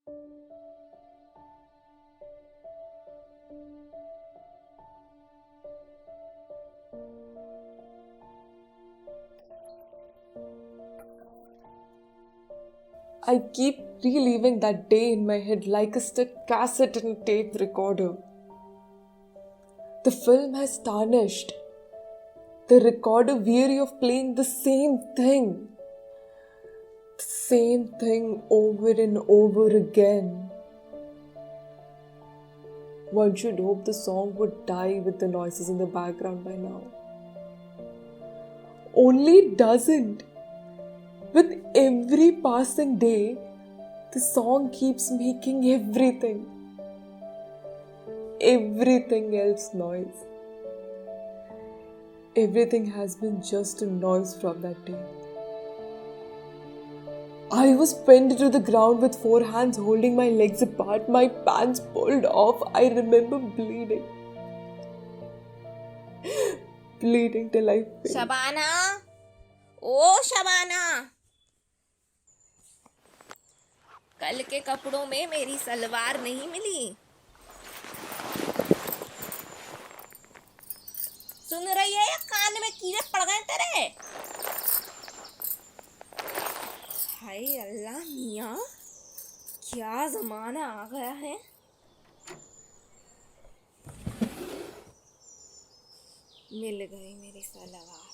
I keep reliving that day in my head like a stuck cassette in a tape recorder. The film has tarnished. The recorder weary of playing the same thing. The same thing over and over again. One should hope the song would die with the noises in the background by now. Only it doesn't. With every passing day, the song keeps making everything else noise. Everything has been just a noise from that day. I was pinned to the ground with 4 hands holding my legs apart, my pants pulled off. I remember bleeding. Bleeding till I failed. Shabana, ओ शबाना, कल के कपड़ों में मेरी सलवार नहीं मिली। सुन रही है या कान में कीड़े पड़ गए तेरे? हाय अल्लाह मियाँ, क्या जमाना आ गया है। मिल गई मेरी सलवार।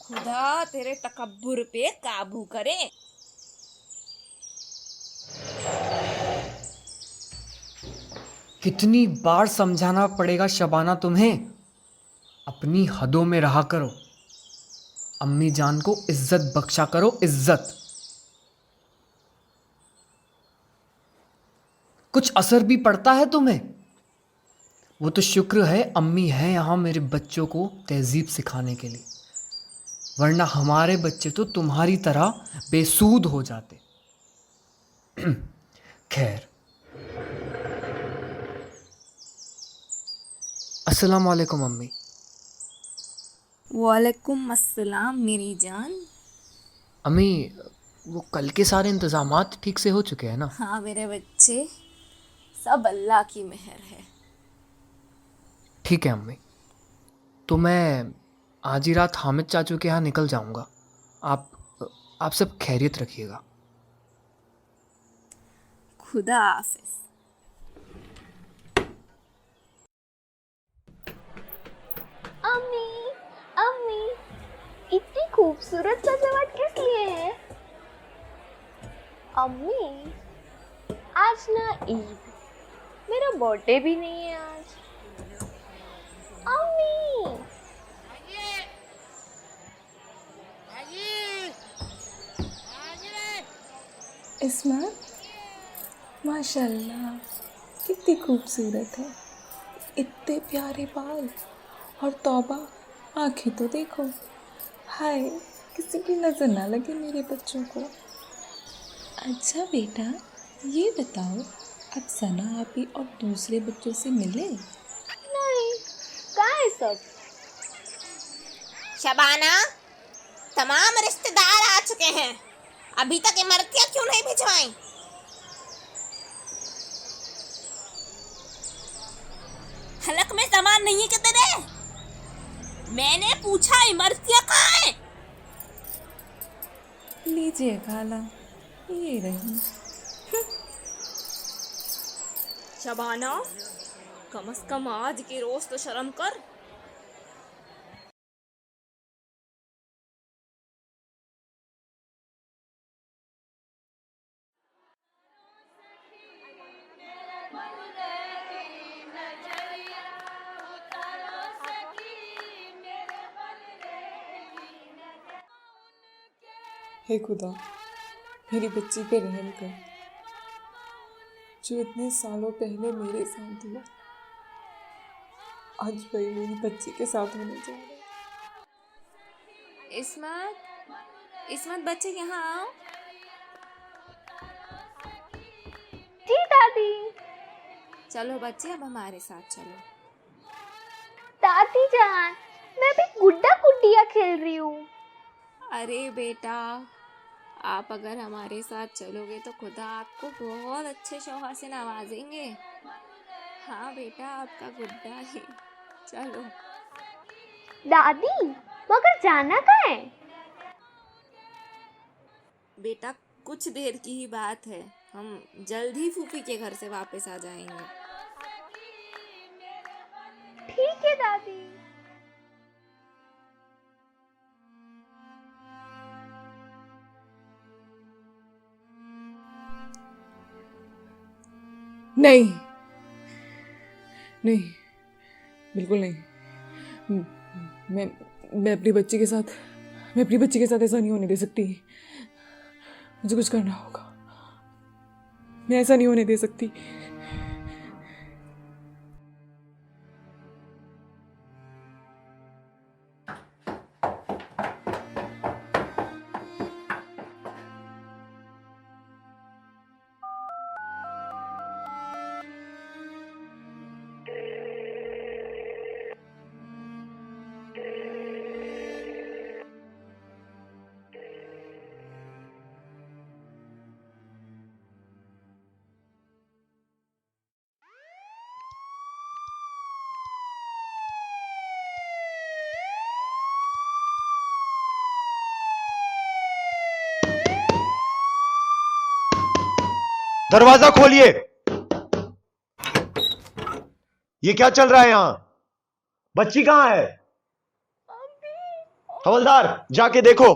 खुदा तेरे तकब्बुर पे काबू करे। कितनी बार समझाना पड़ेगा शबाना तुम्हें? अपनी हदों में रहा करो। अम्मी जान को इज्जत बख्शा करो, इज्जत। कुछ असर भी पड़ता है तुम्हें? वो तो शुक्र है अम्मी है यहाँ मेरे बच्चों को तहजीब सिखाने के लिए, वरना हमारे बच्चे तो तुम्हारी तरह बेसूद हो जाते। खैर, अस्सलाम वालेकुम अम्मी। वालेकुम अस्सलाम मेरी जान। अम्मी, वो कल के सारे इंतज़ामात ठीक से हो चुके हैं ना? हाँ मेरे बच्चे, सब अल्लाह की मेहर है। ठीक है अम्मी, तो मैं आज ही रात हामिद चाचू के यहाँ निकल जाऊँगा। आप सब खैरियत रखिएगा। खुदा हाफिज। अम्मी, अम्मी, इतनी खूबसूरत सजावट किस लिए है? अम्मी, आज ना ईद, मेरा बर्थडे भी नहीं है आज। अम्मी, इस्मात, माशाल्लाह, कितनी खूबसूरत है। इतने प्यारे बाल और तौबा, आंखें तो देखो। हाय, किसी की नज़र ना लगे मेरे बच्चों को। अच्छा बेटा, ये बताओ, अब सना आपी और दूसरे बच्चों से मिले? नहीं, कहाँ है सब? शबाना, तमाम रिश्तेदार आ चुके हैं, अभी तक इमरतियाँ क्यों नहीं भिजवाई? हलक में सामान नहीं है क्या तेरे? मैंने पूछा इमरतियाँ कहाँ हैं? लीजिए खाला, ये रही। शबाना, कम से कम आज के रोज तो शर्म कर। हे खुदा, मेरी बच्ची पे रहम कर, जो इतने सालों पहले मेरे साथ हुआ, आज वही मेरी बच्ची के साथ होने जा रहा है। इस्मत बच्चे यहाँ आओ। जी दादी। चलो बच्चे, अब हमारे साथ चलो। दादी जान, मैं भी गुड्डा गुड्डिया खेल रही हूँ। अरे बेटा, आप अगर हमारे साथ चलोगे तो खुदा आपको बहुत अच्छे शौहर से नवाजेंगे। हाँ बेटा, आपका गुड्डा ही। चलो। दादी, मगर जाना कहाँ है? बेटा, कुछ देर की ही बात है, हम जल्द ही फूफी के घर से वापस आ जाएंगे। ठीक है दादी। नहीं नहीं, बिल्कुल नहीं। मैं अपनी बच्ची के साथ ऐसा नहीं होने दे सकती। मुझे कुछ करना होगा। मैं ऐसा नहीं होने दे सकती। दरवाजा खोलिए। ये क्या चल रहा है यहां? बच्ची कहां है? हवलदार, जाके देखो।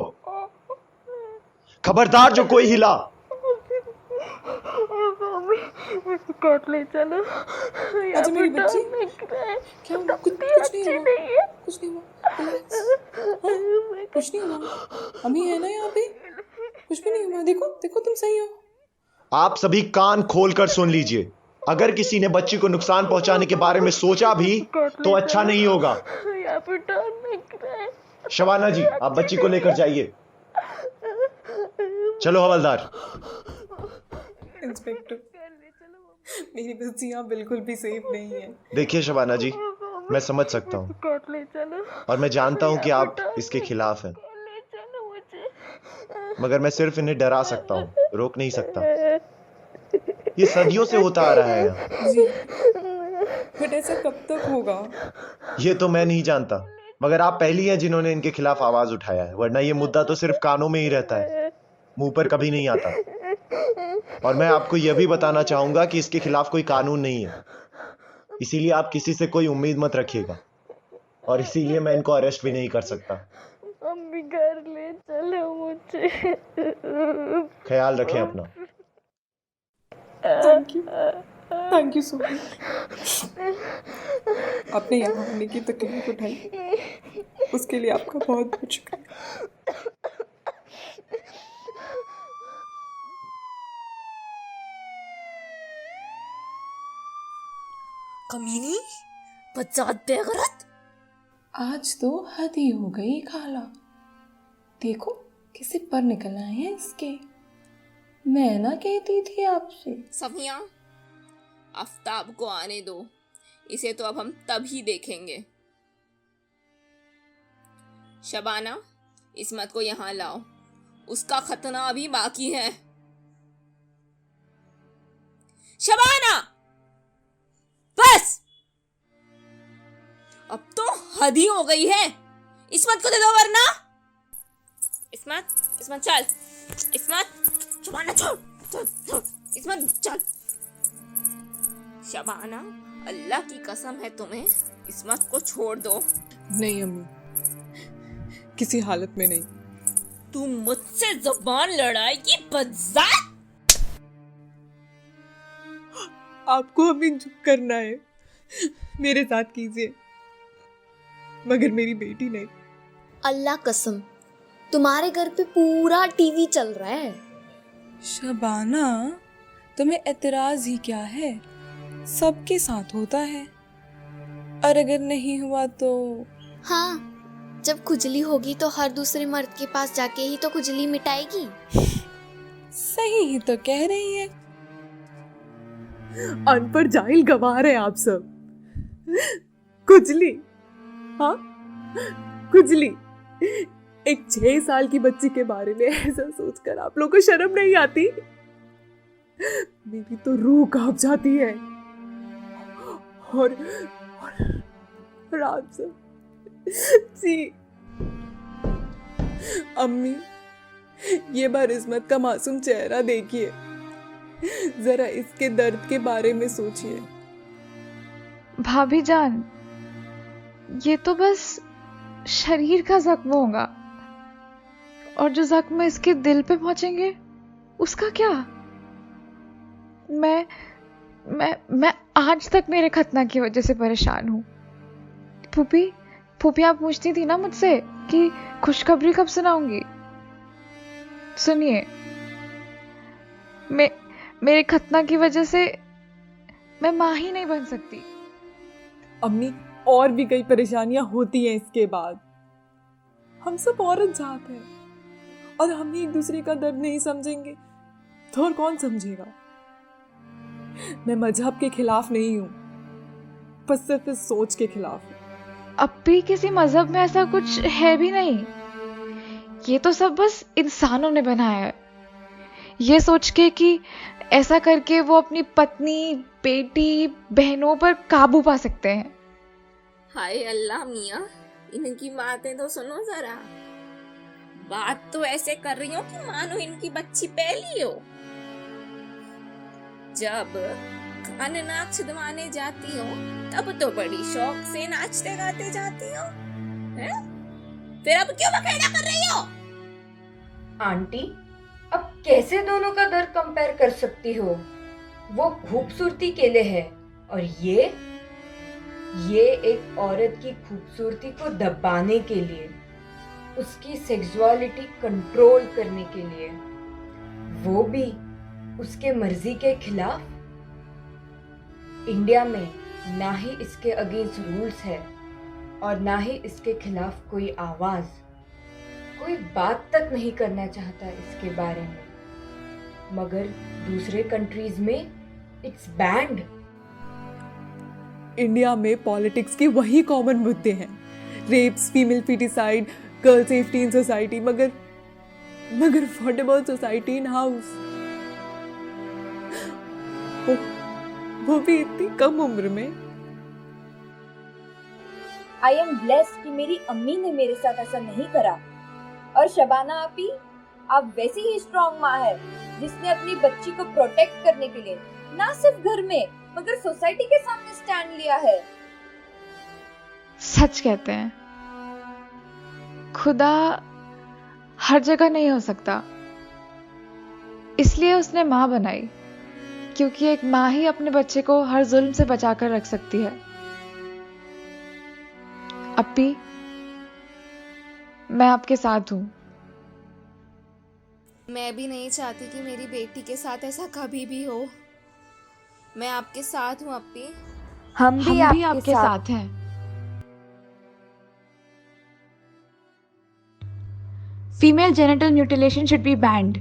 खबरदार जो कोई हिला। काट ले चलो। अच्छा मेरी बच्ची, क्या हुआ? कुछ नहीं हुआ, कुछ नहीं हुआ, relax। हाँ, कुछ नहीं हुआ। अम्मी है ना यहाँ पे, कुछ भी नहीं हुआ। देखो देखो, तुम सही हो। आप सभी कान खोलकर सुन लीजिए। अगर किसी ने बच्ची को नुकसान पहुंचाने के बारे में सोचा भी तो अच्छा नहीं होगा। शबाना जी, आप बच्ची को लेकर जाइए। चलो हवलदार। इंस्पेक्टर, मेरी बच्ची यहाँ बिल्कुल भी सेफ नहीं है। देखिए शबाना जी, मैं समझ सकता हूँ और मैं जानता हूँ कि आप इसके खिलाफ हैं, मगर मैं सिर्फ इन्हें डरा सकता हूँ, रोक नहीं सकता। ये सदियों से होता आ रहा है यहाँ। जी, बट ऐसा कब तक होगा? ये तो मैं नहीं जानता, मगर आप पहली हैं जिन्होंने इनके खिलाफ आवाज उठाया है, वरना ये मुद्दा तो सिर्फ कानों में ही रहता है, मुंह पर कभी नहीं आता। और मैं आपको यह भी बताना चाहूंगा कि इसके खिलाफ कोई कानून नहीं है, इसीलिए आप किसी से कोई उम्मीद मत रखिएगा, और इसीलिए मैं इनको अरेस्ट भी नहीं कर सकता। अम्मी घर ले चलो मुझे। ख्याल रखें अपना। Thank you so much. आपने यहाँ आने की तकलीफ उठाई, उसके लिए आपका बहुत बहुत शुक्रिया। कमीनी, बच्चात बेगरत। आज तो हद ही हो गई खाला। देखो कैसे पर निकल आए हैं इसके। मैं ना कहती थी आपसे। सफिया, आफ्ताब को आने दो, इसे तो अब हम तभी देखेंगे। शबाना, इस्मत को यहाँ लाओ, उसका खतना अभी बाकी है। शबाना, बस अब तो हद ही हो गई है। इस्मत को दे दो वरना। इस्मत चल। इस्मत, शबाना छोड़, छोड़। इस्मत चल। शबाना, अल्लाह की कसम है तुम्हें, इस्मत को छोड़ दो। नहीं अम्मी, किसी हालत में नहीं। तू मुझसे जुबान लड़ाएगी बदजात। आपको अभी जो करना है मेरे साथ कीजिए, मगर मेरी बेटी नहीं। अल्लाह कसम, तुम्हारे घर पे पूरा टीवी चल रहा है। शबाना, तुम्हें एतराज ही क्या है? सबके साथ होता है, और अगर नहीं हुआ तो? हाँ, जब खुजली होगी तो हर दूसरे मर्द के पास जाके ही तो खुजली मिटाएगी। सही ही तो कह रही है। अनपढ़ जाहिल गवार है आप सब। खुजली, हाँ खुजली, एक 6 साल की बच्ची के बारे में ऐसा सोचकर आप लोगों को शर्म नहीं आती? मेरी तो रूह कांप जाती है। और रात से जी अम्मी, ये बारिस्मत का मासूम चेहरा देखिए, जरा इसके दर्द के बारे में सोचिए। भाभी जान, ये तो बस शरीर का जख्म होगा, और जो जख्म इसके दिल पे पहुंचेंगे उसका क्या? मैं आज तक मेरे खतना की वजह से परेशान हूँ। फूफी आप पूछती थी ना मुझसे कि खुशखबरी कब सुनाऊंगी। सुनिए, मेरे खतना की वजह से मैं माँ ही नहीं बन सकती। अम्मी, और भी कई परेशानियां होती हैं इसके बाद। हम सब औरत जात हैं, और हम ही एक दूसरे का दर्द नहीं समझेंगे तो और कौन समझेगा? मैं मजहब के खिलाफ नहीं हूं, बस सिर्फ इस सोच के खिलाफ हूं। अब भी किसी मजहब में ऐसा कुछ है भी नहीं। ये तो सब बस इंसानों ने बनाया है, ये सोच के कि ऐसा करके वो अपनी पत्नी, बेटी, बहनों पर काबू पा सकते हैं। हाय अल्लाह मियाँ, इनकी बातें तो सुनो जरा। बात तो ऐसे कर रही हो कि मानो इनकी बच्ची पहली हो। जब कान नाक छिदवाने जाती हो तब तो बड़ी शौक से नाचते गाते जाती हो, हैं? फिर अब क्यों बखेड़ा कर रही हो? आंटी, अब कैसे दोनों का दर्द कंपेयर कर सकती हो? वो खूबसूरती के लिए है और ये एक औरत की खूबसूरती को दबाने के लिए, उसकी सेक्सुअलिटी कंट्रोल करने के लिए, वो भी उसके मर्जी के खिलाफ। इंडिया में ना ही इसके अगेंस्ट रूल्स है और ना ही इसके खिलाफ कोई आवाज, कोई बात तक नहीं करना चाहता इसके बारे में, मगर दूसरे कंट्रीज में इट्स बैंड। इंडिया में पॉलिटिक्स की वही कॉमन मुद्दे हैं, rapes, female foeticide, girl safety in society, मगर what about society in house? वो भी इतनी कम उम्र में। आई एम ब्लेस्ड कि मेरी अम्मी ने मेरे साथ ऐसा नहीं करा। और शबाना आपी, आप वैसी ही स्ट्रॉन्ग माँ है जिसने अपनी बच्ची को प्रोटेक्ट करने के लिए ना सिर्फ घर में मगर सोसाइटी के सामने स्टैंड लिया है। सच कहते हैं, खुदा हर जगह नहीं हो सकता, इसलिए उसने माँ बनाई, क्योंकि एक माँ ही अपने बच्चे को हर जुल्म से बचाकर रख सकती है। अपी, मैं आपके साथ हूं। मैं भी नहीं चाहती कि मेरी बेटी के साथ ऐसा कभी भी हो। मैं आपके साथ हूँ अपी। हम भी आपके साथ हैं। Female genital mutilation should be banned.